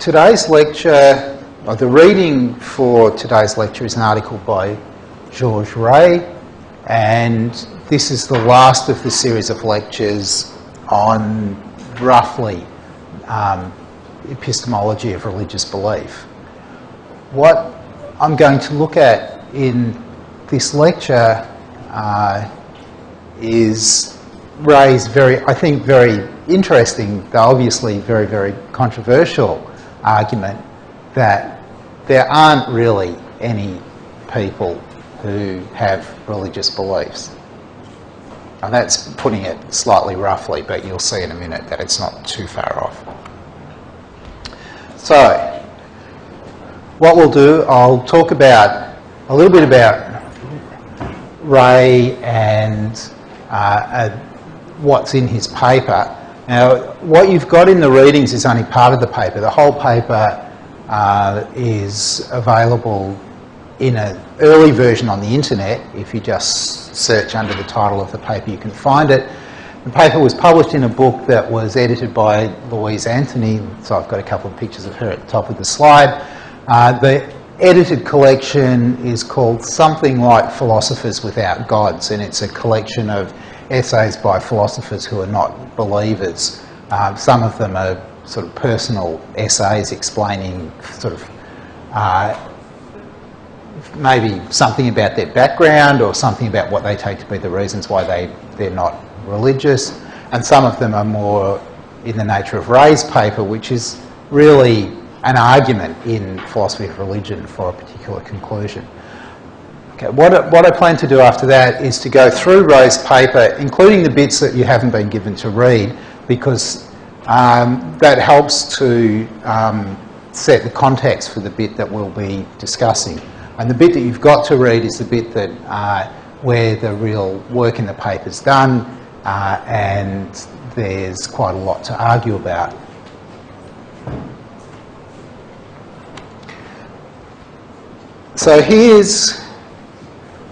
Today's lecture, or the reading for today's lecture is an article by Georges Rey, and this is the last of the series of lectures on roughly epistemology of religious belief. What I'm going to look at in this lecture is Rey's very interesting, though obviously very, very controversial argument that there aren't really any people who have religious beliefs. And that's putting it slightly roughly, but you'll see in a minute that it's not too far off. So, what we'll do, I'll talk about a little bit about Rey and what's in his paper. Now, what you've got in the readings is only part of the paper. The whole paper is available in an early version on the internet. If you just search under the title of the paper, you can find it. The paper was published in a book that was edited by Louise Anthony, so I've got a couple of pictures of her at the top of the slide. The edited collection is called Something Like Philosophers Without Gods, and it's a collection of essays by philosophers who are not believers. Some of them are sort of personal essays explaining sort of maybe something about their background or something about what they take to be the reasons why they're not religious. And some of them are more in the nature of Rey's paper, which is really an argument in philosophy of religion for a particular conclusion. Okay, what I plan to do after that is to go through Rey's paper, including the bits that you haven't been given to read, because that helps to set the context for the bit that we'll be discussing. And the bit that you've got to read is the bit that where the real work in the paper is done, and there's quite a lot to argue about. So here's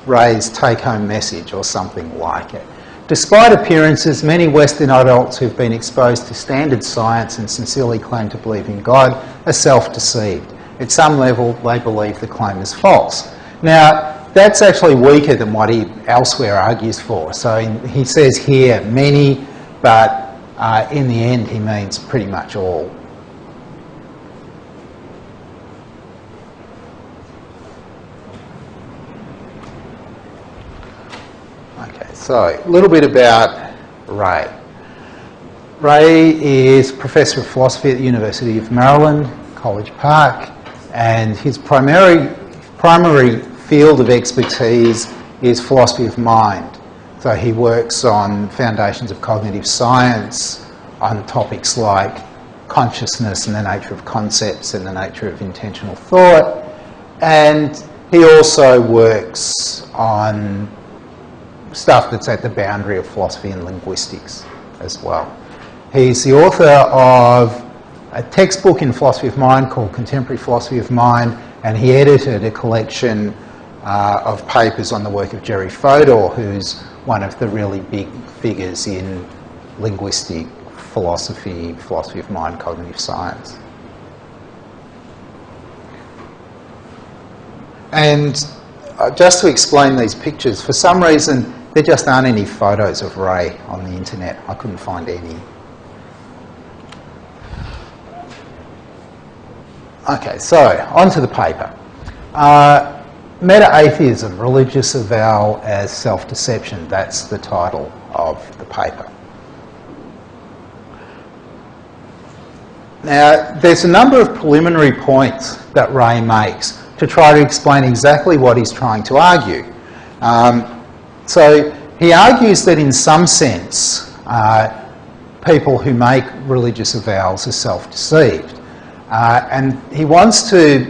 Rey's take-home message, or something like it. Despite appearances, many Western adults who've been exposed to standard science and sincerely claim to believe in God are self-deceived. At some level, they believe the claim is false. Now, that's actually weaker than what he elsewhere argues for. So he says here many, but in the end he means pretty much all. So, a little bit about Rey. Rey is Professor of Philosophy at the University of Maryland, College Park, and his primary field of expertise is philosophy of mind. So he works on foundations of cognitive science, on topics like consciousness and the nature of concepts and the nature of intentional thought, and he also works on stuff that's at the boundary of philosophy and linguistics as well. He's the author of a textbook in philosophy of mind called Contemporary Philosophy of Mind, and he edited a collection of papers on the work of Jerry Fodor, who's one of the really big figures in linguistic philosophy, philosophy of mind, cognitive science. And just to explain these pictures, for some reason there just aren't any photos of Rey on the internet. I couldn't find any. Okay, so on to the paper. Meta-atheism, religious avowal as self-deception. That's the title of the paper. Now, there's a number of preliminary points that Rey makes to try to explain exactly what he's trying to argue. So he argues that in some sense, people who make religious avowals are self-deceived. And he wants to,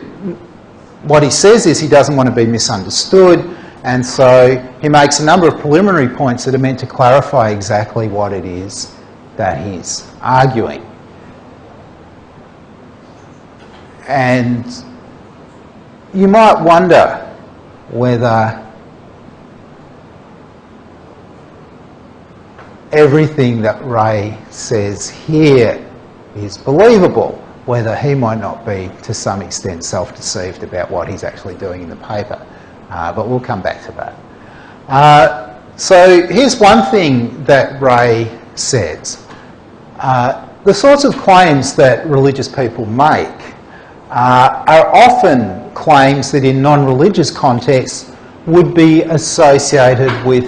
what he says is he doesn't want to be misunderstood, and so he makes a number of preliminary points that are meant to clarify exactly what it is that he's arguing. And you might wonder whether everything that Rey says here is believable. whether he might not be, to some extent, self-deceived about what he's actually doing in the paper. But we'll come back to that. So here's one thing that Ray says. The sorts of claims that religious people make are often claims that in non-religious contexts would be associated with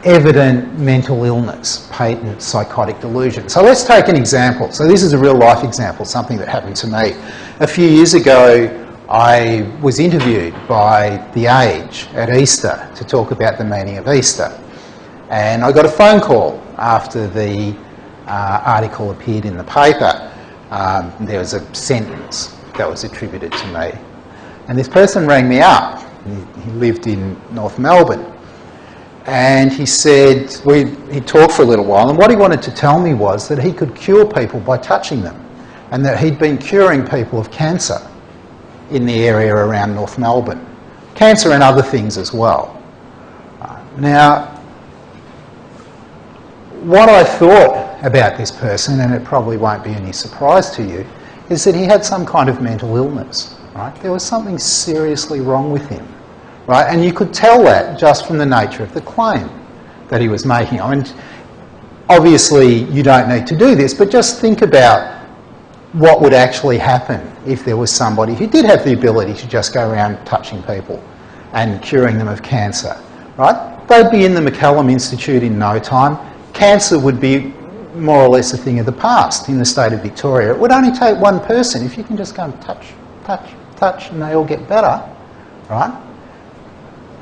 evident mental illness, patent psychotic delusion. So let's take an example. So this is a real life example, something that happened to me. A few years ago, I was interviewed by The Age at Easter to talk about the meaning of Easter. And I got a phone call after the article appeared in the paper. There was a sentence that was attributed to me. And this person rang me up. He lived in North Melbourne. And he said, he talked for a little while, and what he wanted to tell me was that he could cure people by touching them, and that he'd been curing people of cancer in the area around North Melbourne. Cancer and other things as well. Now, what I thought about this person, and it probably won't be any surprise to you, is that he had some kind of mental illness, right? There was something seriously wrong with him, right? And you could tell that just from the nature of the claim that he was making. I mean, obviously you don't need to do this, but just think about what would actually happen if there was somebody who did have the ability to just go around touching people and curing them of cancer, right? They'd be in the McCallum Institute in no time. Cancer would be more or less a thing of the past in the state of Victoria. It would only take one person. If you can just go and touch, touch, touch, and they all get better, right?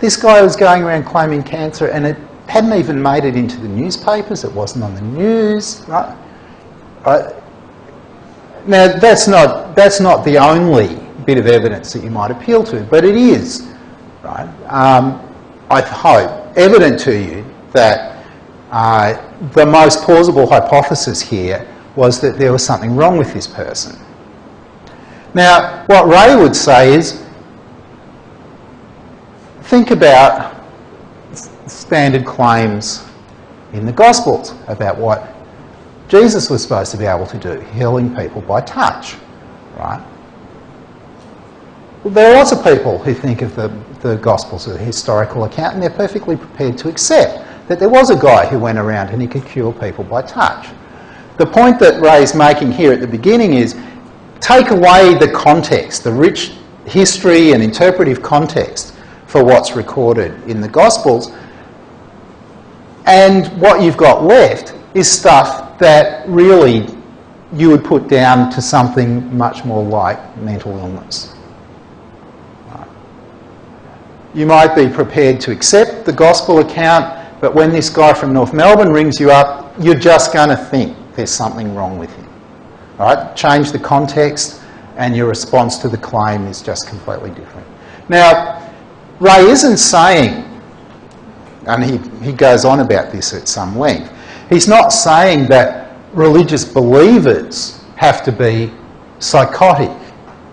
This guy was going around claiming cancer, and it hadn't even made it into the newspapers. It wasn't on the news, right? Now, that's not the only bit of evidence that you might appeal to, but it is, right? I hope, evident to you that the most plausible hypothesis here was that there was something wrong with this person. Now, what Ray would say is, think about standard claims in the Gospels about what Jesus was supposed to be able to do, healing people by touch, right? Well, there are lots of people who think of the Gospels as a historical account, and they're perfectly prepared to accept that there was a guy who went around and he could cure people by touch. The point that Ray's making here at the beginning is, take away the context, the rich history and interpretive context for what's recorded in the Gospels, and what you've got left is stuff that really you would put down to something much more like mental illness. You might be prepared to accept the Gospel account, but when this guy from North Melbourne rings you up, you're just going to think there's something wrong with him. All right? Change the context and your response to the claim is just completely different. Now, Ray isn't saying, and he goes on about this at some length, he's not saying that religious believers have to be psychotic,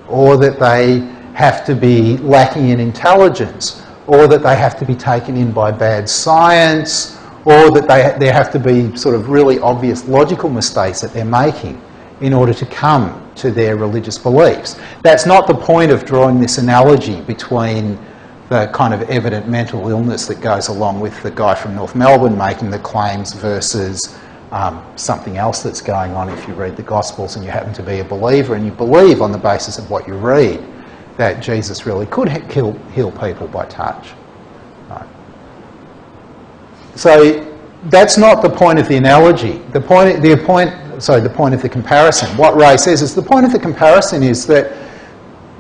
or that they have to be lacking in intelligence, or that they have to be taken in by bad science, or that there have to be sort of really obvious logical mistakes that they're making in order to come to their religious beliefs. That's not the point of drawing this analogy between the kind of evident mental illness that goes along with the guy from North Melbourne making the claims versus something else that's going on if you read the Gospels and you happen to be a believer and you believe on the basis of what you read that Jesus really could heal people by touch. Right. So that's not the point of the analogy. The point of the comparison. What Ray says is the point of the comparison is that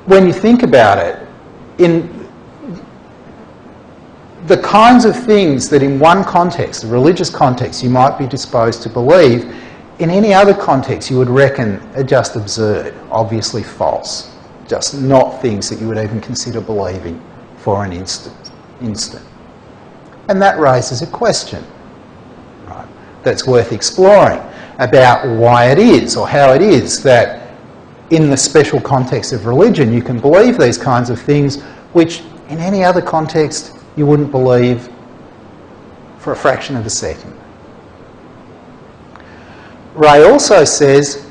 when you think about it, in the kinds of things that in one context, a religious context, you might be disposed to believe, in any other context you would reckon are just absurd, obviously false, just not things that you would even consider believing for an instant. And that raises a question, right, that's worth exploring about why it is, or how it is that in the special context of religion you can believe these kinds of things which in any other context you wouldn't believe for a fraction of a second. Ray also says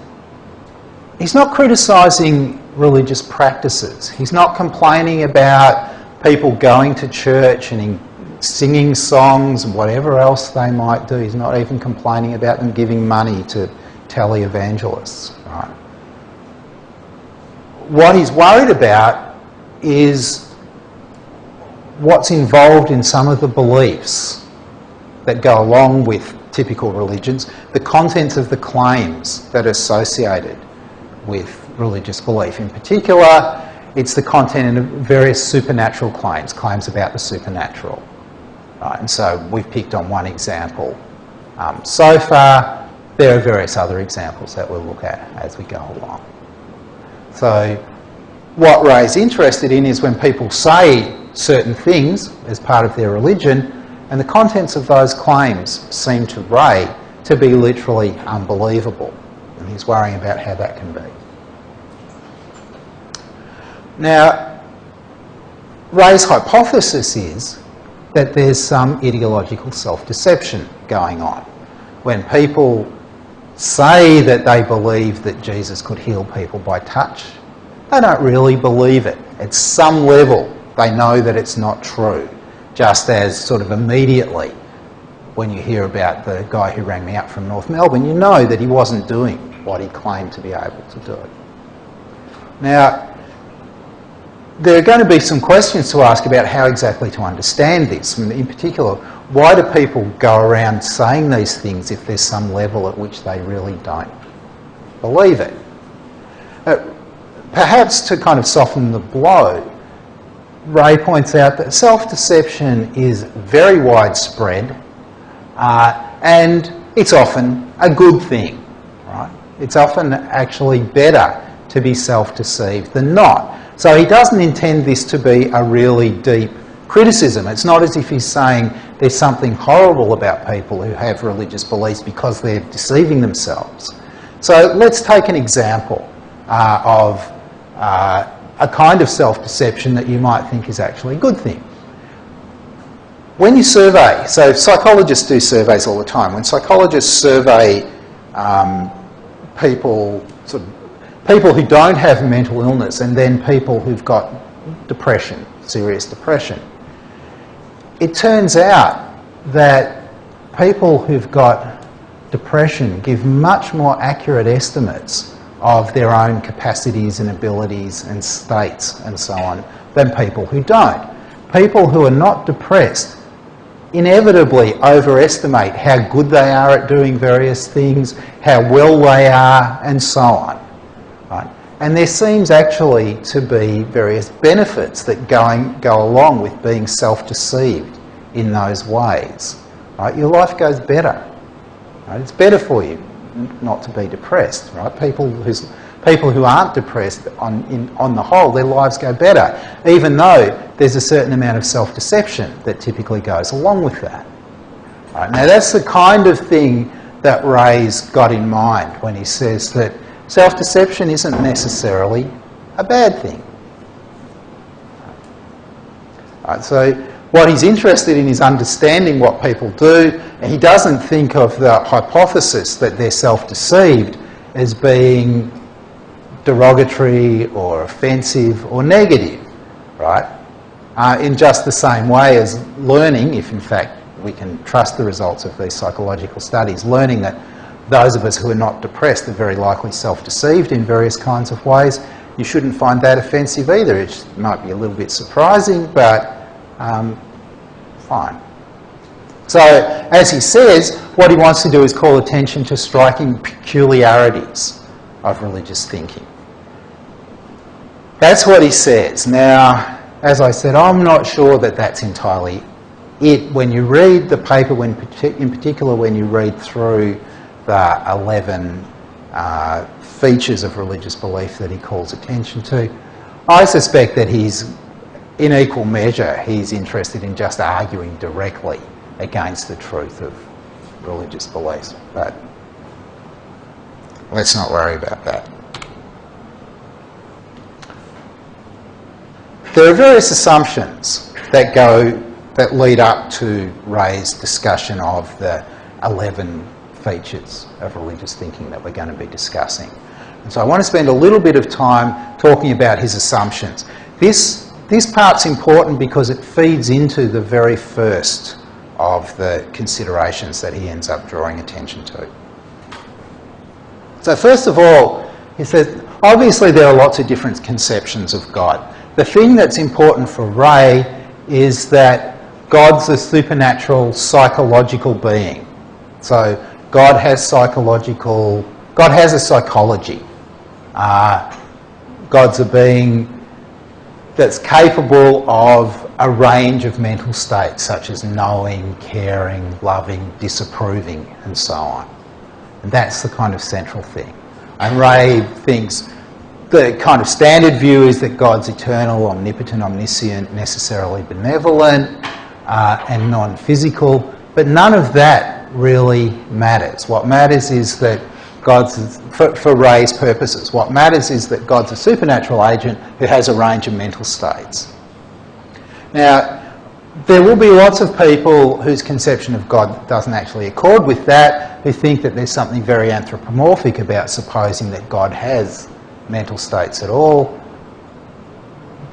he's not criticising religious practices. He's not complaining about people going to church and singing songs and whatever else they might do. He's not even complaining about them giving money to televangelists. Right? What he's worried about is what's involved in some of the beliefs that go along with typical religions, the contents of the claims that are associated with religious belief. In particular, it's the content of various supernatural claims, claims about the supernatural. Right, and so we've picked on one example so far. There are various other examples that we'll look at as we go along. So what Ray's interested in is when people say certain things as part of their religion, and the contents of those claims seem to Ray to be literally unbelievable. And he's worrying about how that can be. Now, Ray's hypothesis is that there's some ideological self-deception going on. When people say that they believe that Jesus could heal people by touch, they don't really believe it. At some level, they know that it's not true. Just as sort of immediately, when you hear about the guy who rang me up from North Melbourne, you know that he wasn't doing what he claimed to be able to do. Now, there are going to be some questions to ask about how exactly to understand this. In particular, why do people go around saying these things if there's some level at which they really don't believe it? Perhaps to kind of soften the blow, Ray points out that self-deception is very widespread and it's often a good thing, right? It's often actually better to be self-deceived than not. So he doesn't intend this to be a really deep criticism. It's not as if he's saying there's something horrible about people who have religious beliefs because they're deceiving themselves. So let's take an example of a kind of self-deception that you might think is actually a good thing. When you survey, so psychologists do surveys all the time. When psychologists survey people who don't have mental illness and then people who've got depression, serious depression, it turns out that people who've got depression give much more accurate estimates of their own capacities and abilities and states and so on than people who don't. People who are not depressed inevitably overestimate how good they are at doing various things, how well they are, and so on. Right? And there seems actually to be various benefits that go along with being self-deceived in those ways. Right? Your life goes better. Right? It's better for you not to be depressed. Right? People who aren't depressed, on the whole, their lives go better, even though there's a certain amount of self-deception that typically goes along with that. Right? Now that's the kind of thing that Ray's got in mind when he says that self-deception isn't necessarily a bad thing. Right, so what he's interested in is understanding what people do, and he doesn't think of the hypothesis that they're self-deceived as being derogatory or offensive or negative, right? In just the same way as learning, if in fact we can trust the results of these psychological studies, learning that those of us who are not depressed are very likely self-deceived in various kinds of ways, you shouldn't find that offensive either. It might be a little bit surprising, but fine. So, as he says, what he wants to do is call attention to striking peculiarities of religious thinking. That's what he says. Now, as I said, I'm not sure that that's entirely it. When you read the paper, in particular when you read through the 11 features of religious belief that he calls attention to, I suspect that he's, in equal measure, he's interested in just arguing directly against the truth of religious beliefs. But let's not worry about that. There are various assumptions that lead up to Ray's discussion of the 11 features of religious thinking that we're going to be discussing. And so I want to spend a little bit of time talking about his assumptions. This part's important because it feeds into the very first of the considerations that he ends up drawing attention to. So first of all, he says, obviously there are lots of different conceptions of God. The thing that's important for Ray is that God's a supernatural psychological being. So God has a psychology. God's a being that's capable of a range of mental states such as knowing, caring, loving, disapproving and so on. And that's the kind of central thing. And Ray thinks the kind of standard view is that God's eternal, omnipotent, omniscient, necessarily benevolent and non-physical, but none of that really matters. What matters is that for Ray's purposes, what matters is that God's a supernatural agent who has a range of mental states. Now, there will be lots of people whose conception of God doesn't actually accord with that, who think that there's something very anthropomorphic about supposing that God has mental states at all.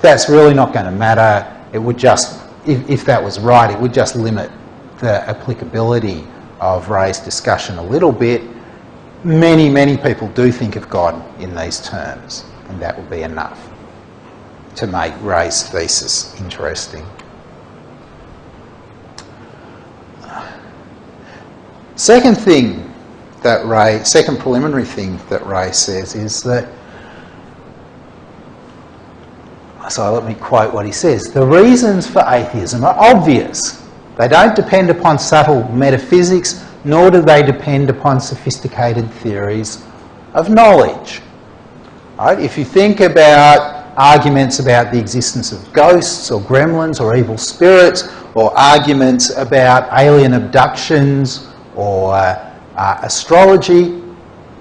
That's really not going to matter. It would just, if that was right, it would just limit the applicability of Ray's discussion a little bit. Many, many people do think of God in these terms, and that would be enough to make Ray's thesis interesting. Second preliminary thing that Ray says is that, so let me quote what he says, the reasons for atheism are obvious. They don't depend upon subtle metaphysics, nor do they depend upon sophisticated theories of knowledge. Right? If you think about arguments about the existence of ghosts or gremlins or evil spirits, or arguments about alien abductions or astrology,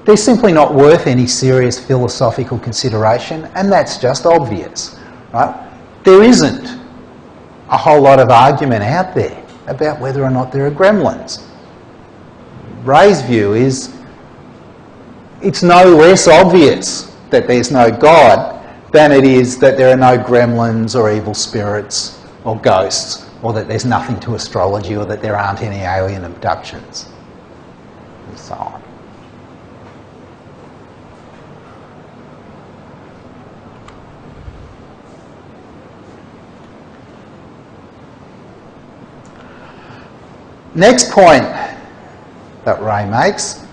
they're simply not worth any serious philosophical consideration, and that's just obvious. Right? There isn't a whole lot of argument out there about whether or not there are gremlins. Ray's view is it's no less obvious that there's no God than it is that there are no gremlins or evil spirits or ghosts, or that there's nothing to astrology, or that there aren't any alien abductions, and so on. Next point that Ray makes,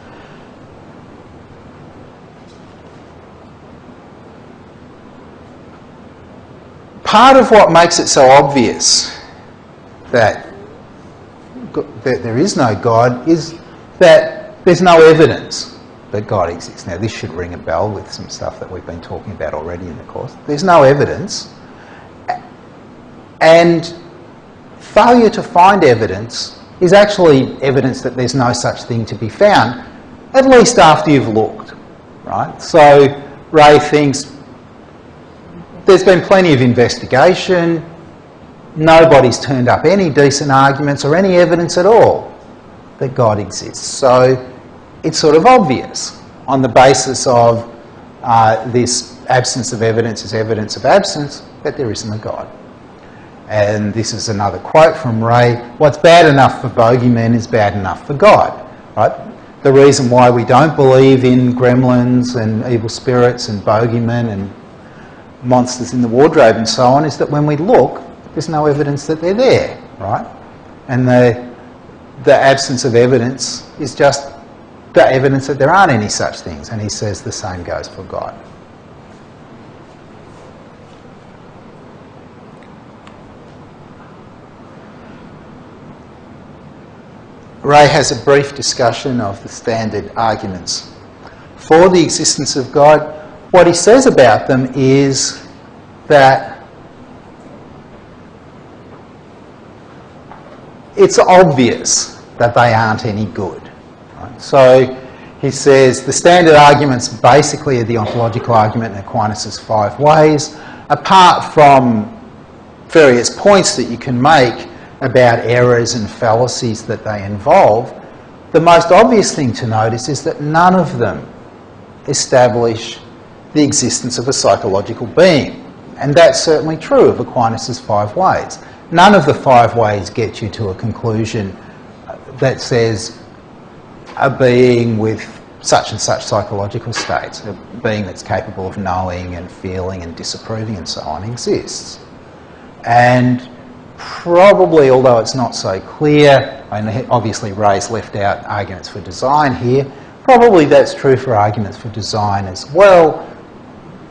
part of what makes it so obvious that there is no God is that there's no evidence that God exists. Now, this should ring a bell with some stuff that we've been talking about already in the course. There's no evidence, and failure to find evidence is actually evidence that there's no such thing to be found, at least after you've looked, right? So Ray thinks there's been plenty of investigation, nobody's turned up any decent arguments or any evidence at all that God exists. So it's sort of obvious on the basis of this absence of evidence is evidence of absence that there isn't a God. And this is another quote from Ray, what's bad enough for bogeymen is bad enough for God. Right? The reason why we don't believe in gremlins and evil spirits and bogeymen and monsters in the wardrobe and so on is that when we look, there's no evidence that they're there, right? And the absence of evidence is just the evidence that there aren't any such things. And he says the same goes for God. Ray has a brief discussion of the standard arguments for the existence of God. What he says about them is that it's obvious that they aren't any good. Right? So he says the standard arguments basically are the ontological argument in Aquinas' 5 ways, apart from various points that you can make about errors and fallacies that they involve. The most obvious thing to notice is that none of them establish the existence of a psychological being. And that's certainly true of Aquinas' 5 ways. None of the 5 ways get you to a conclusion that says a being with such and such psychological states, a being that's capable of knowing and feeling and disapproving and so on, exists. And probably, although it's not so clear, and obviously Ray's left out arguments for design here, probably that's true for arguments for design as well.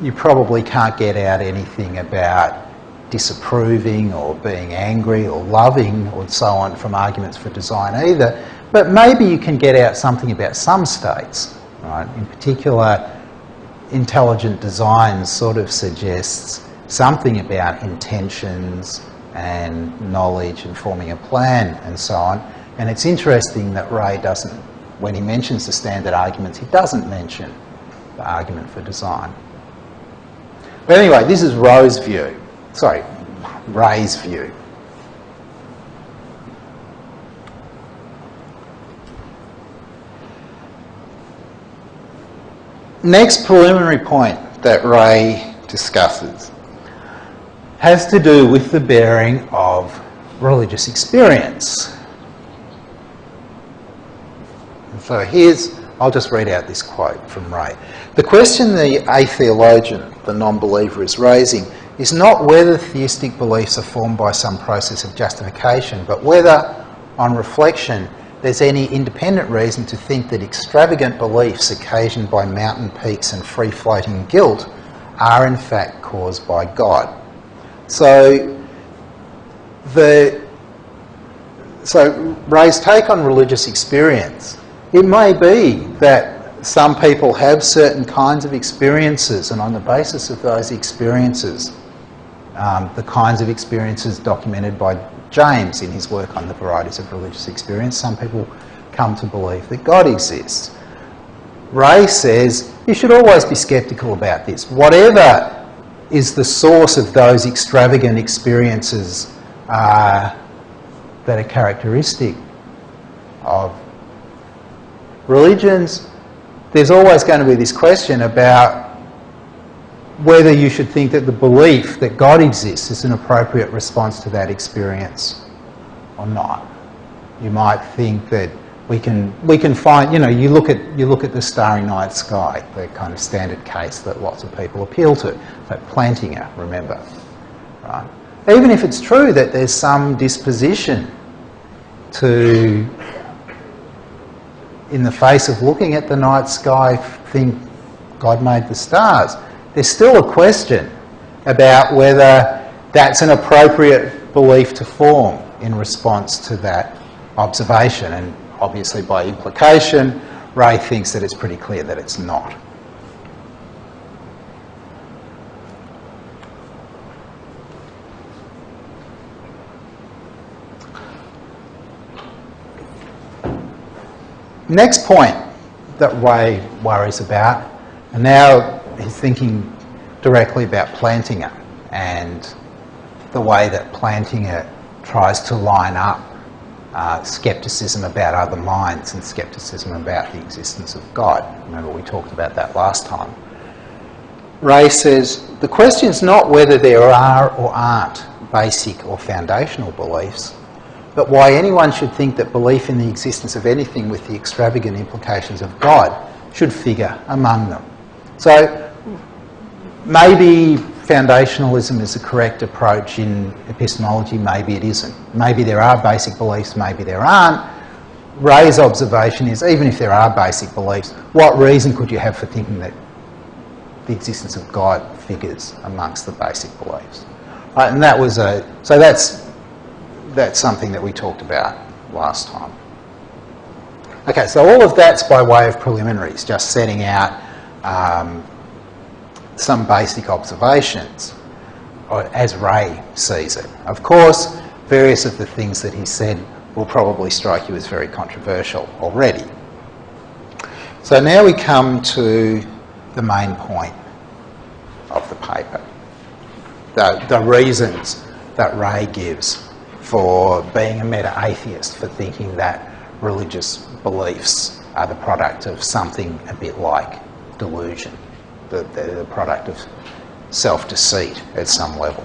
You probably can't get out anything about disapproving or being angry or loving or so on from arguments for design either. But maybe you can get out something about some states, right? In particular, intelligent design sort of suggests something about intentions and knowledge and forming a plan and so on. And it's interesting that Ray doesn't, when he mentions the standard arguments, he doesn't mention the argument for design. But anyway, this is Ray's view. Next preliminary point that Ray discusses has to do with the bearing of religious experience. And so I'll just read out this quote from Ray. The question the atheologian, the non-believer, is raising is not whether theistic beliefs are formed by some process of justification, but whether, on reflection, there's any independent reason to think that extravagant beliefs occasioned by mountain peaks and free-floating guilt are in fact caused by God. So Ray's take on religious experience, it may be that some people have certain kinds of experiences, and on the basis of those experiences, the kinds of experiences documented by James in his work on the varieties of religious experience, some people come to believe that God exists. Ray says you should always be sceptical about this. Whatever is the source of those extravagant experiences that are characteristic of religions, there's always going to be this question about whether you should think that the belief that God exists is an appropriate response to that experience or not. You might think that we can find, you look at the starry night sky, the kind of standard case that lots of people appeal to, like Plantinga, remember, right? Even if it's true that there's some disposition to, in the face of looking at the night sky, think God made the stars, there's still a question about whether that's an appropriate belief to form in response to that observation. And obviously, by implication, Ray thinks that it's pretty clear that it's not. Next point that Ray worries about, and now he's thinking directly about Plantinga and the way that Plantinga tries to line up scepticism about other minds and scepticism about the existence of God. Remember, we talked about that last time. Ray says, the question is not whether there are or aren't basic or foundational beliefs, but why anyone should think that belief in the existence of anything with the extravagant implications of God should figure among them. So maybe foundationalism is the correct approach in epistemology, maybe it isn't. Maybe there are basic beliefs, maybe there aren't. Ray's observation is, even if there are basic beliefs, what reason could you have for thinking that the existence of God figures amongst the basic beliefs? And that was so that's something that we talked about last time. Okay, so all of that's by way of preliminaries, just setting out some basic observations, as Ray sees it. Of course, various of the things that he said will probably strike you as very controversial already. So now we come to the main point of the paper, the reasons that Ray gives for being a meta-atheist, for thinking that religious beliefs are the product of something a bit like self-delusion, they're the product of self-deceit at some level.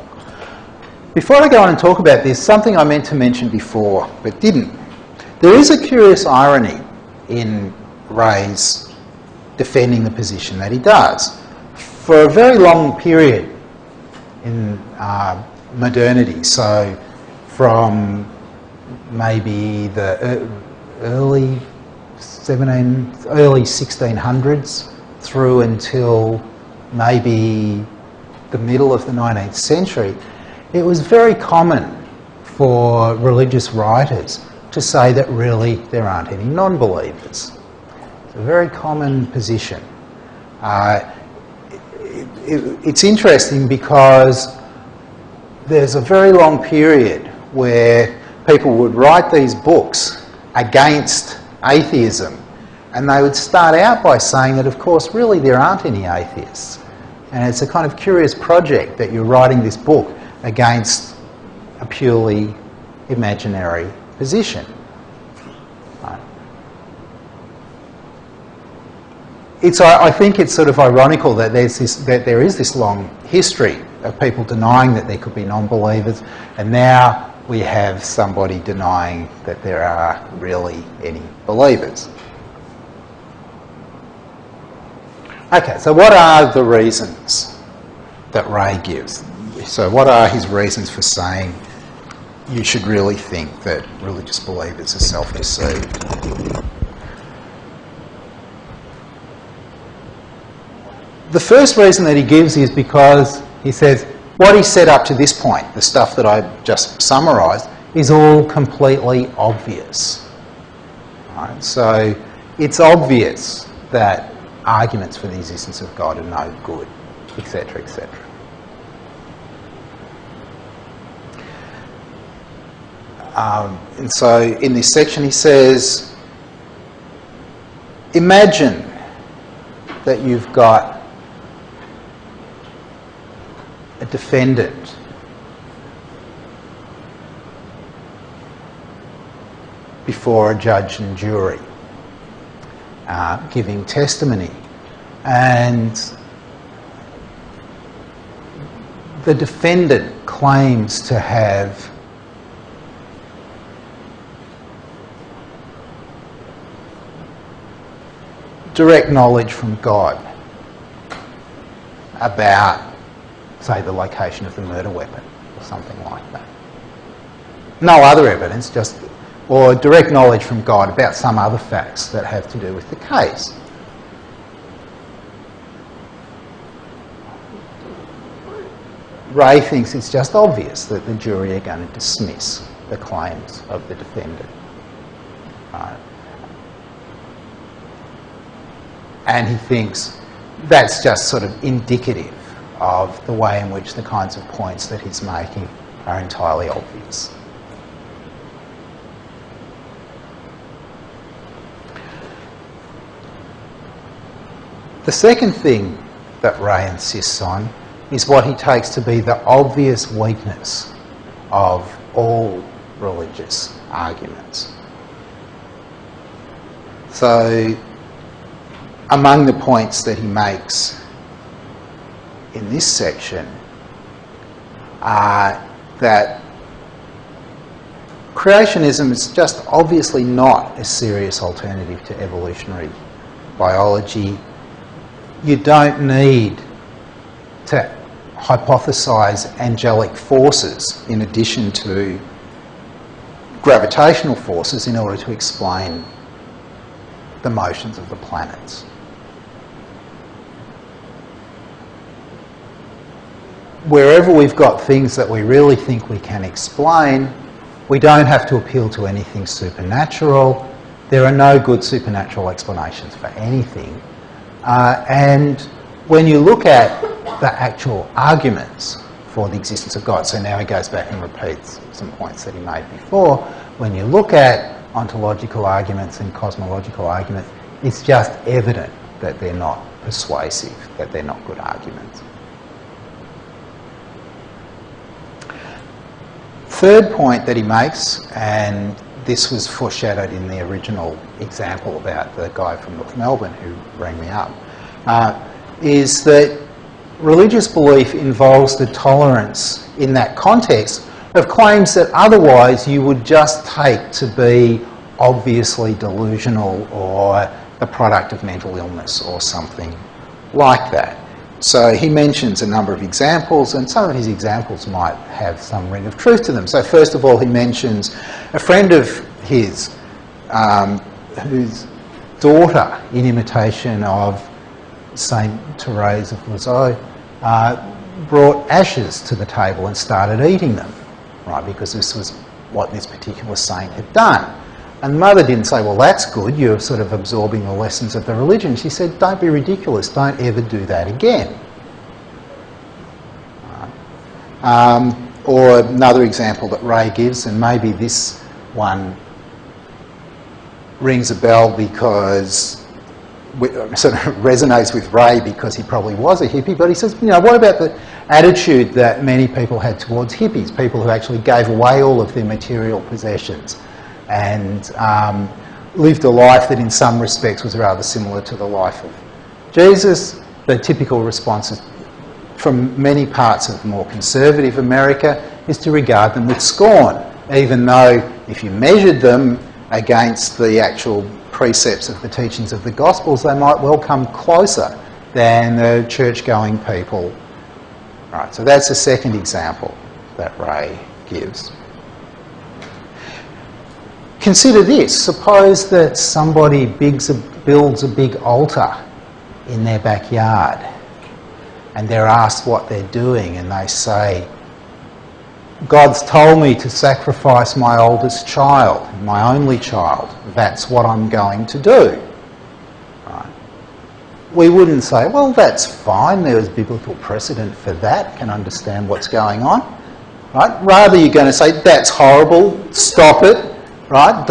Before I go on and talk about this, something I meant to mention before but didn't. There is a curious irony in Ray's defending the position that he does. For a very long period in modernity, so from maybe the early 1600s through until maybe the middle of the 19th century, it was very common for religious writers to say that really there aren't any non-believers. It's a very common position. It's interesting because there's a very long period where people would write these books against atheism, and they would start out by saying that, of course, really there aren't any atheists. And it's a kind of curious project that you're writing this book against a purely imaginary position. I think it's sort of ironical that there is this long history of people denying that there could be non-believers, and now we have somebody denying that there are really any believers. Okay, so what are the reasons that Ray gives? So what are his reasons for saying you should really think that religious believers are self-deceived? The first reason that he gives is because he says what he said up to this point, the stuff that I just summarised, is all completely obvious. Right? So it's obvious that arguments for the existence of God are no good, etc., etc. And so in this section he says, imagine that you've got a defendant before a judge and jury giving testimony, and the defendant claims to have direct knowledge from God about, say, the location of the murder weapon or something like that. No other evidence, or direct knowledge from God about some other facts that have to do with the case. Ray thinks it's just obvious that the jury are going to dismiss the claims of the defendant. Right? And he thinks that's just sort of indicative of the way in which the kinds of points that he's making are entirely obvious. The second thing that Ray insists on is what he takes to be the obvious weakness of all religious arguments. So, among the points that he makes in this section are that creationism is just obviously not a serious alternative to evolutionary biology. You don't need to hypothesise angelic forces in addition to gravitational forces in order to explain the motions of the planets. Wherever we've got things that we really think we can explain, we don't have to appeal to anything supernatural. There are no good supernatural explanations for anything. And when you look at the actual arguments for the existence of God, so now he goes back and repeats some points that he made before, when you look at ontological arguments and cosmological arguments, it's just evident that they're not persuasive, that they're not good arguments. Third point that he makes, and this was foreshadowed in the original example about the guy from North Melbourne who rang me up, is that religious belief involves the tolerance in that context of claims that otherwise you would just take to be obviously delusional or the product of mental illness or something like that. So he mentions a number of examples, and some of his examples might have some ring of truth to them. So first of all, he mentions a friend of his whose daughter, in imitation of Saint Therese of Lisieux, brought ashes to the table and started eating them, right, because this was what this particular saint had done. And the mother didn't say, well, that's good, you're sort of absorbing the lessons of the religion. She said, don't be ridiculous, don't ever do that again. Or another example that Ray gives, and maybe this one rings a bell because it sort of resonates with Ray because he probably was a hippie, but he says, you know, what about the attitude that many people had towards hippies, people who actually gave away all of their material possessions and lived a life that in some respects was rather similar to the life of Jesus? The typical response from many parts of more conservative America is to regard them with scorn, even though if you measured them against the actual precepts of the teachings of the Gospels, they might well come closer than the church-going people. Right, so that's the second example that Ray gives. Consider this. Suppose that somebody builds a big altar in their backyard and they're asked what they're doing and they say, God's told me to sacrifice my oldest child, my only child. That's what I'm going to do. Right. We wouldn't say, well, that's fine. There was biblical precedent for that. Can understand what's going on. Right. Rather, you're going to say, that's horrible. Stop it. Right.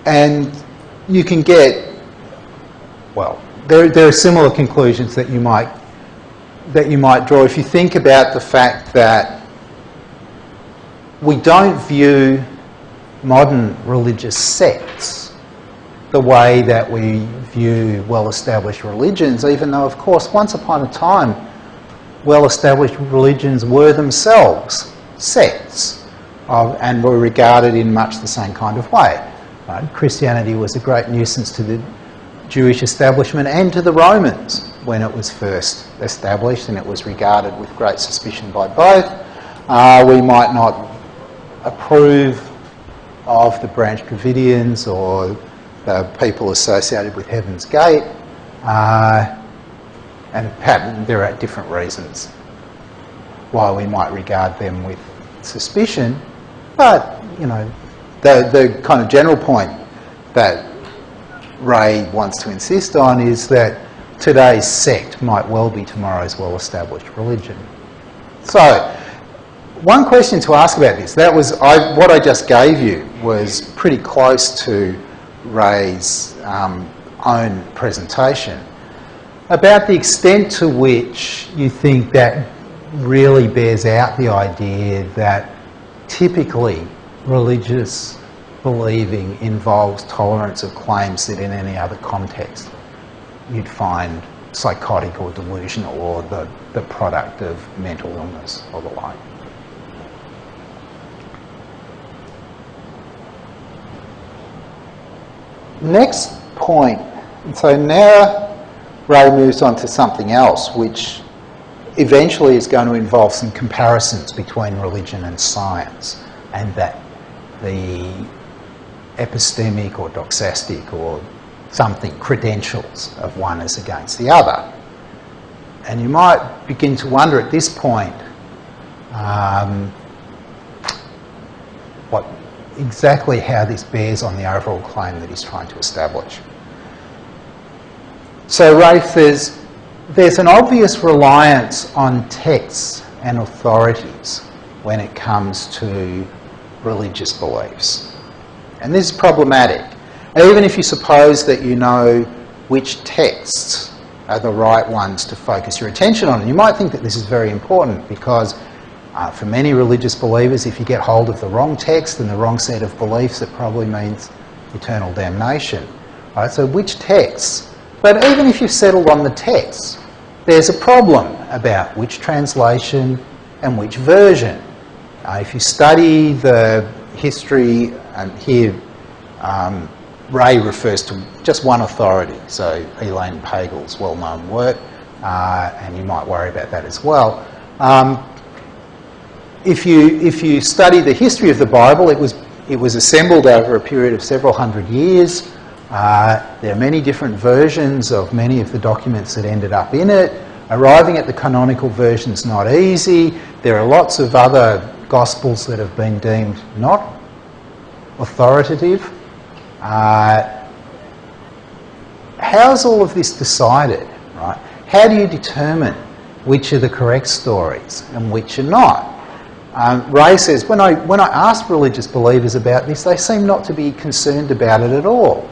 And you can get, well, there are similar conclusions that you might draw if you think about the fact that we don't view modern religious sects the way that we view well-established religions, even though, of course, once upon a time, well-established religions were themselves sects and were regarded in much the same kind of way. Right? Christianity was a great nuisance to the Jewish establishment and to the Romans when it was first established, and it was regarded with great suspicion by both. We might not approve of the Branch Davidians or the people associated with Heaven's Gate, and there are different reasons why we might regard them with suspicion, but, you know, the kind of general point that Ray wants to insist on is that today's sect might well be tomorrow's well-established religion. So, one question to ask about this, what I just gave you was pretty close to Ray's own presentation, about the extent to which you think that really bears out the idea that typically religious believing involves tolerance of claims that in any other context you'd find psychotic or delusional or the product of mental illness or the like. Next point, so now Ray moves on to something else which eventually is going to involve some comparisons between religion and science, and that the epistemic or doxastic or something credentials of one as against the other. And you might begin to wonder at this point exactly how this bears on the overall claim that he's trying to establish. So Ray says there's an obvious reliance on texts and authorities when it comes to religious beliefs. And this is problematic. Even if you suppose that you know which texts are the right ones to focus your attention on, you might think that this is very important because For many religious believers, if you get hold of the wrong text and the wrong set of beliefs, it probably means eternal damnation. Right, so which texts? But even if you've settled on the texts, there's a problem about which translation and which version. If you study the history, and here Ray refers to just one authority, so Elaine Pagel's well-known work, and you might worry about that as well. If you study the history of the Bible, it was assembled over a period of several hundred years. There are many different versions of many of the documents that ended up in it. Arriving at the canonical version is not easy. There are lots of other Gospels that have been deemed not authoritative. How's all of this decided, right? How do you determine which are the correct stories and which are not? Ray says, when I asked religious believers about this, they seem not to be concerned about it at all.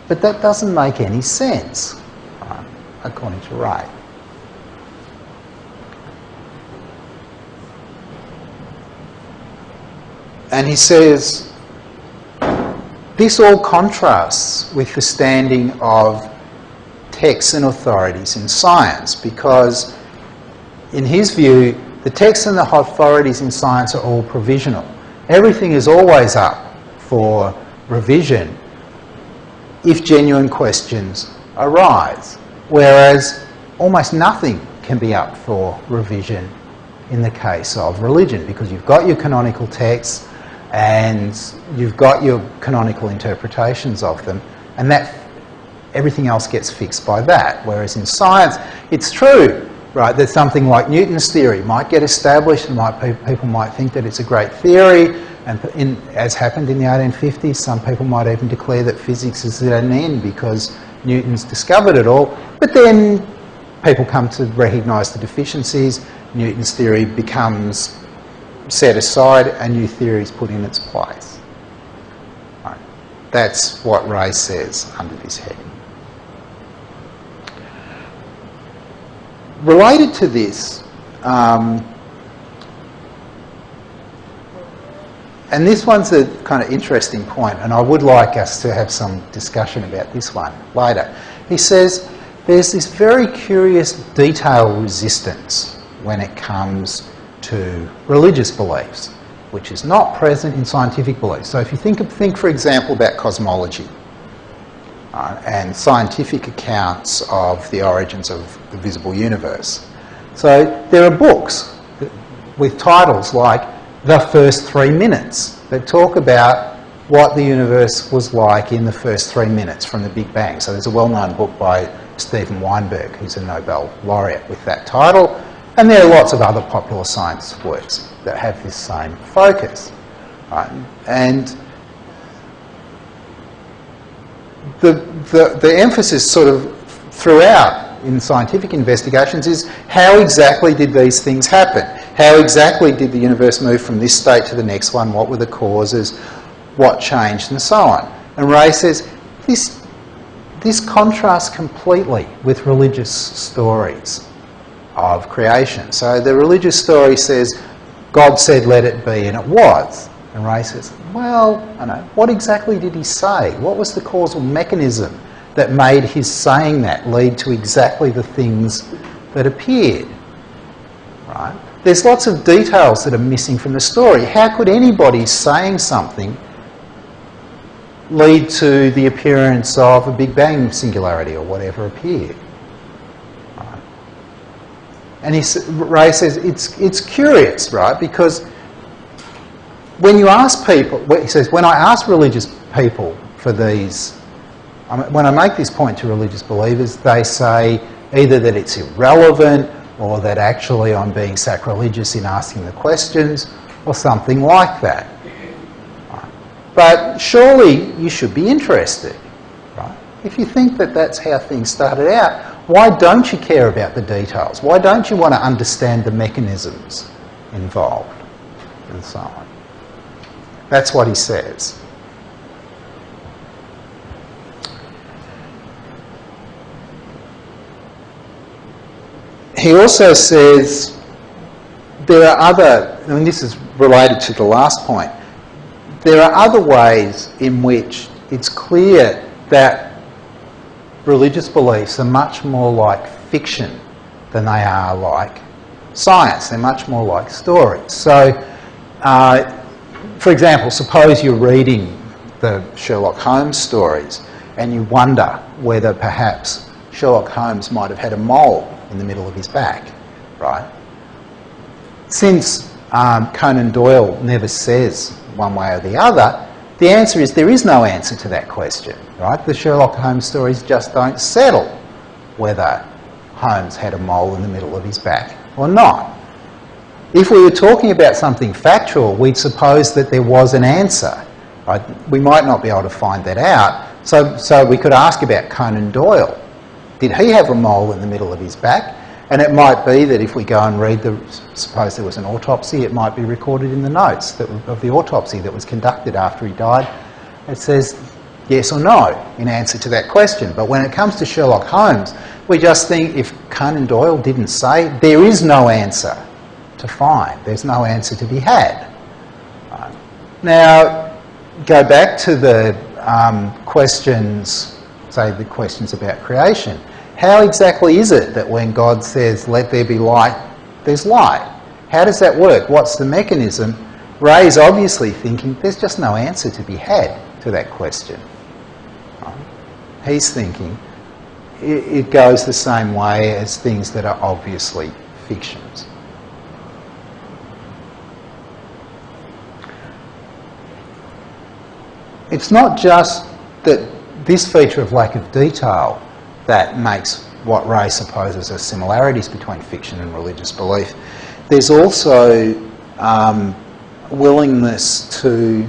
But that doesn't make any sense, according to Ray. And he says, this all contrasts with the standing of texts and authorities in science, because in his view, the texts and the authorities in science are all provisional. Everything is always up for revision if genuine questions arise, whereas almost nothing can be up for revision in the case of religion, because you've got your canonical texts and you've got your canonical interpretations of them, and that everything else gets fixed by that. Whereas in science, it's true, right, that something like Newton's theory might get established and people might think that it's a great theory, and as happened in the 1850s, some people might even declare that physics is at an end because Newton's discovered it all. But then people come to recognise the deficiencies, Newton's theory becomes set aside, a new theory is put in its place. Right. That's what Ray says under this heading. Related to this, and this one's a kind of interesting point, and I would like us to have some discussion about this one later. He says there's this very curious detail resistance when it comes to religious beliefs, which is not present in scientific beliefs. So if you think for example, about cosmology and scientific accounts of the origins of the visible universe. So there are books with titles like The First 3 Minutes that talk about what the universe was like in the first 3 minutes from the Big Bang. So there's a well-known book by Steven Weinberg, who's a Nobel laureate, with that title. And there are lots of other popular science works that have this same focus. Right? And the emphasis sort of throughout in scientific investigations is how exactly did these things happen? How exactly did the universe move from this state to the next one? What were the causes? What changed? And so on. And Ray says this contrasts completely with religious stories of creation. So the religious story says, God said, let it be, and it was. And Ray says, well, I know, what exactly did he say? What was the causal mechanism that made his saying that lead to exactly the things that appeared? Right? There's lots of details that are missing from the story. How could anybody saying something lead to the appearance of a Big Bang singularity or whatever appeared? Right? And Ray says it's curious, right? Because when you ask people, he says, when I ask religious people for these, when I make this point to religious believers, they say either that it's irrelevant or that actually I'm being sacrilegious in asking the questions or something like that. Right? But surely you should be interested, right? If you think that that's how things started out, why don't you care about the details? Why don't you want to understand the mechanisms involved and so on? That's what he says. He also says there are other, and this is related to the last point, there are other ways in which it's clear that religious beliefs are much more like fiction than they are like science. They're much more like stories. So, for example, suppose you're reading the Sherlock Holmes stories and you wonder whether perhaps Sherlock Holmes might have had a mole in the middle of his back, right? Since Conan Doyle never says one way or the other, the answer is there is no answer to that question, right? The Sherlock Holmes stories just don't settle whether Holmes had a mole in the middle of his back or not. If we were talking about something factual, we'd suppose that there was an answer. Right? We might not be able to find that out, so we could ask about Conan Doyle. Did he have a mole in the middle of his back? And it might be that if we go and read suppose there was an autopsy, it might be recorded in the notes of the autopsy that was conducted after he died. It says yes or no in answer to that question. But when it comes to Sherlock Holmes, we just think if Conan Doyle didn't say, there is no answer to find. There's no answer to be had. Right. Now, go back to the questions, say the questions about creation. How exactly is it that when God says, let there be light, there's light? How does that work? What's the mechanism? Ray's obviously thinking there's just no answer to be had to that question. Right? He's thinking it goes the same way as things that are obviously fictions. It's not just that this feature of lack of detail that makes what Ray supposes are similarities between fiction and religious belief. There's also willingness to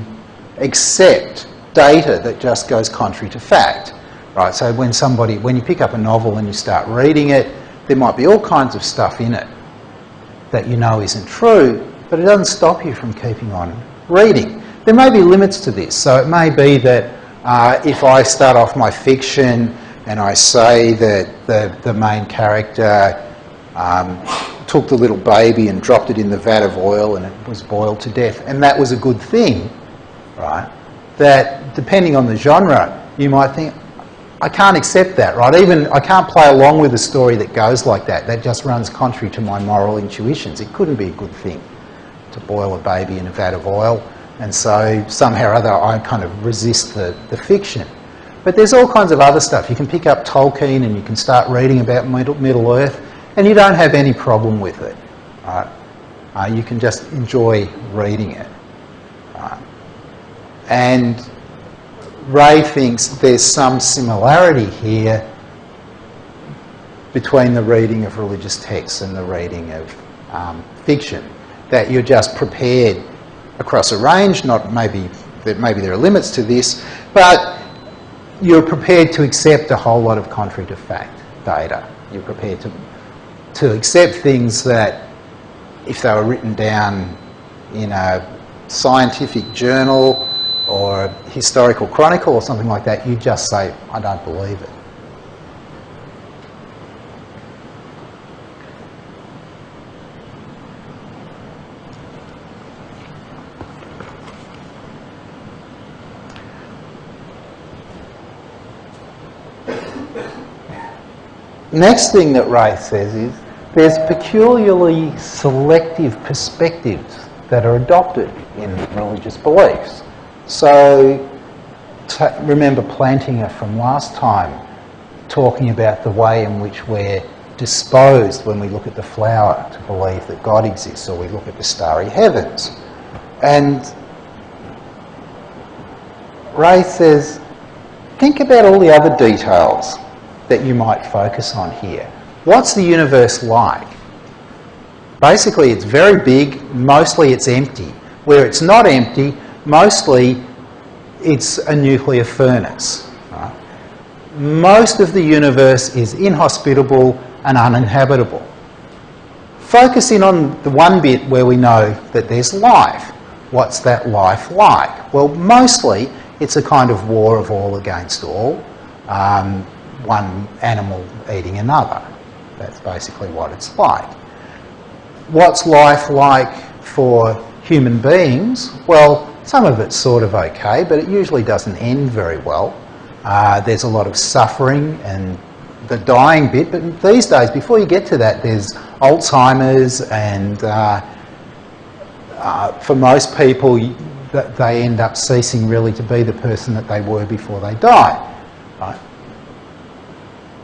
accept data that just goes contrary to fact. Right? So when you pick up a novel and you start reading it, there might be all kinds of stuff in it that you know isn't true, but it doesn't stop you from keeping on reading. There may be limits to this, so it may be that if I start off my fiction and I say that the main character took the little baby and dropped it in the vat of oil and it was boiled to death, and that was a good thing, right? That depending on the genre, you might think, I can't accept that, right? Even I can't play along with a story that goes like that. That just runs contrary to my moral intuitions. It couldn't be a good thing to boil a baby in a vat of oil, and so somehow or other I kind of resist the fiction. But there's all kinds of other stuff. You can pick up Tolkien and you can start reading about Middle Earth and you don't have any problem with it. Right? You can just enjoy reading it. Right? And Ray thinks there's some similarity here between the reading of religious texts and the reading of fiction, that you're just prepared across a range, maybe there are limits to this, but you're prepared to accept a whole lot of contrary to fact data. You're prepared to accept things that, if they were written down in a scientific journal or a historical chronicle or something like that, you just say, I don't believe it. Next thing that Ray says is there's peculiarly selective perspectives that are adopted in religious beliefs. So remember Plantinga from last time talking about the way in which we're disposed when we look at the flower to believe that God exists, or we look at the starry heavens. And Ray says, think about all the other details that you might focus on here. What's the universe like? Basically, it's very big, mostly it's empty. Where it's not empty, mostly it's a nuclear furnace. Right? Most of the universe is inhospitable and uninhabitable. Focus in on the one bit where we know that there's life. What's that life like? Well, mostly it's a kind of war of all against all. One animal eating another. That's basically what it's like. what's life like for human beings? Well, some of it's sort of okay, but it usually doesn't end very well. There's a lot of suffering and the dying bit, but these days, before you get to that, there's Alzheimer's, and for most people, they end up ceasing really to be the person that they were before they die. Right?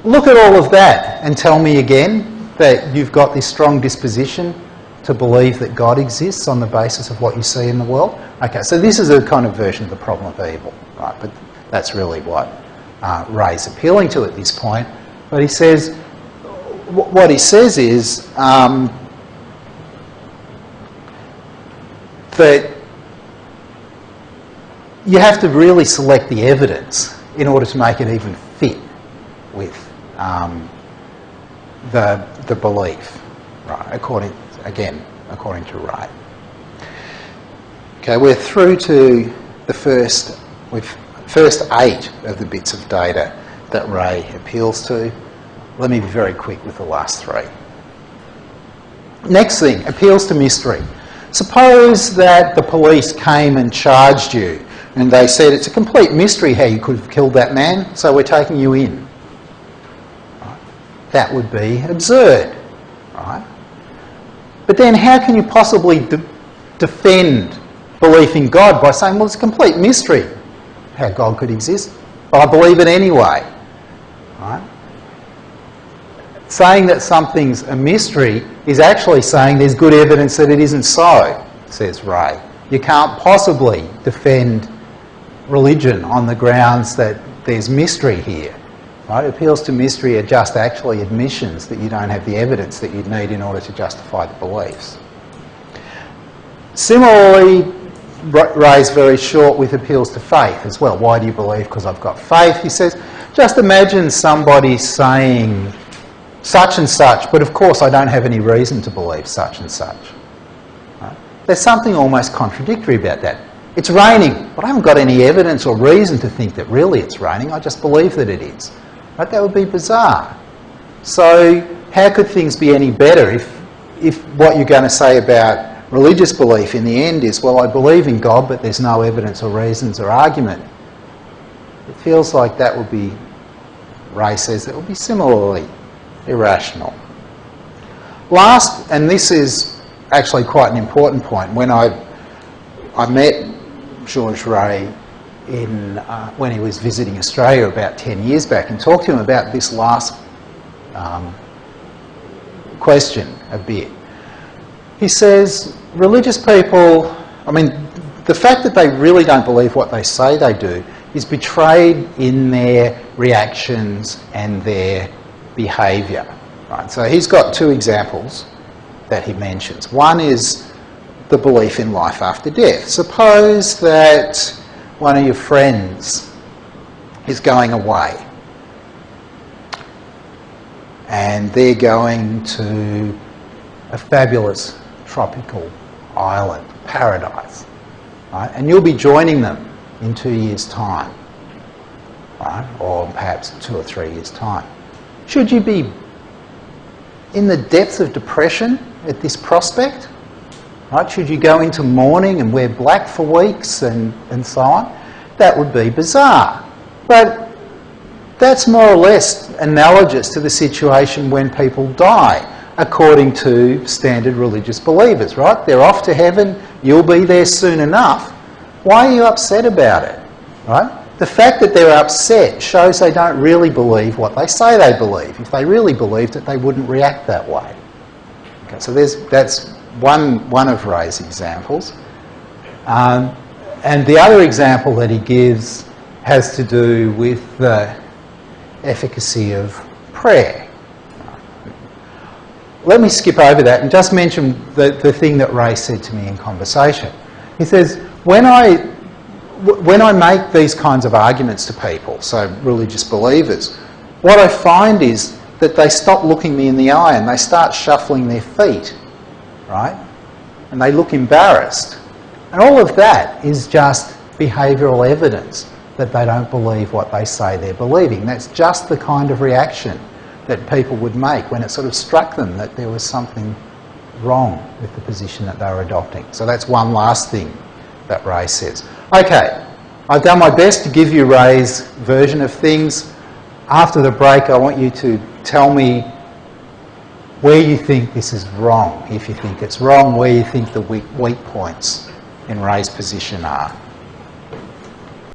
Look at all of that and tell me again that you've got this strong disposition to believe that God exists on the basis of what you see in the world. Okay, so this is a kind of version of the problem of evil, right? But that's really what Ray's appealing to at this point. But he says, what he says is that you have to really select the evidence in order to make it even fit with the belief, right? According to Ray. Okay, we're through to the first 8 of the bits of data that Ray appeals to. Let me be very quick with the last 3. Next thing, appeals to mystery. Suppose that the police came and charged you and they said it's a complete mystery how you could have killed that man, so we're taking you in. Right? That would be absurd. Right? But then how can you possibly defend belief in God by saying, well, it's a complete mystery how God could exist, but I believe it anyway. Right? Saying that something's a mystery is actually saying there's good evidence that it isn't so, says Ray. You can't possibly defend religion on the grounds that there's mystery here. Right? Appeals to mystery are just actually admissions that you don't have the evidence that you'd need in order to justify the beliefs. Similarly, Ray's very short with appeals to faith as well. Why do you believe? Because I've got faith. He says, just imagine somebody saying such and such, but of course I don't have any reason to believe such and such. Right? There's something almost contradictory about that. It's raining, but I haven't got any evidence or reason to think that really it's raining. I just believe that it is. Right? That would be bizarre. So how could things be any better if what you're going to say about religious belief in the end is, well, I believe in God, but there's no evidence or reasons or argument? It feels like that would be, Ray says, that would be similarly irrational. Last, and this is actually quite an important point, when I met George Ray when he was visiting Australia about 10 years back and talked to him about this last question a bit. He says, religious people, I mean, the fact that they really don't believe what they say they do is betrayed in their reactions and their behaviour. Right? So he's got 2 examples that he mentions. One is the belief in life after death. Suppose that one of your friends is going away and they're going to a fabulous tropical island, paradise, right? And you'll be joining them in 2 years' time, right? Or perhaps 2 or 3 years' time. Should you be in the depths of depression at this prospect? Right? Should you go into mourning and wear black for weeks and so on? That would be bizarre. But that's more or less analogous to the situation when people die, according to standard religious believers, right? They're off to heaven, you'll be there soon enough. Why are you upset about it, right? The fact that they're upset shows they don't really believe what they say they believe. If they really believed it, they wouldn't react that way. Okay, so that's one of Ray's examples. And the other example that he gives has to do with the efficacy of prayer. Let me skip over that and just mention the thing that Ray said to me in conversation. He says, when I make these kinds of arguments to people, so religious believers, what I find is that they stop looking me in the eye and they start shuffling their feet, right? And they look embarrassed. And all of that is just behavioural evidence that they don't believe what they say they're believing. That's just the kind of reaction that people would make when it sort of struck them that there was something wrong with the position that they were adopting. So that's one last thing that Ray says. Okay, I've done my best to give you Ray's version of things. After the break, I want you to tell me where you think this is wrong. If you think it's wrong, where you think the weak points in Ray's position are.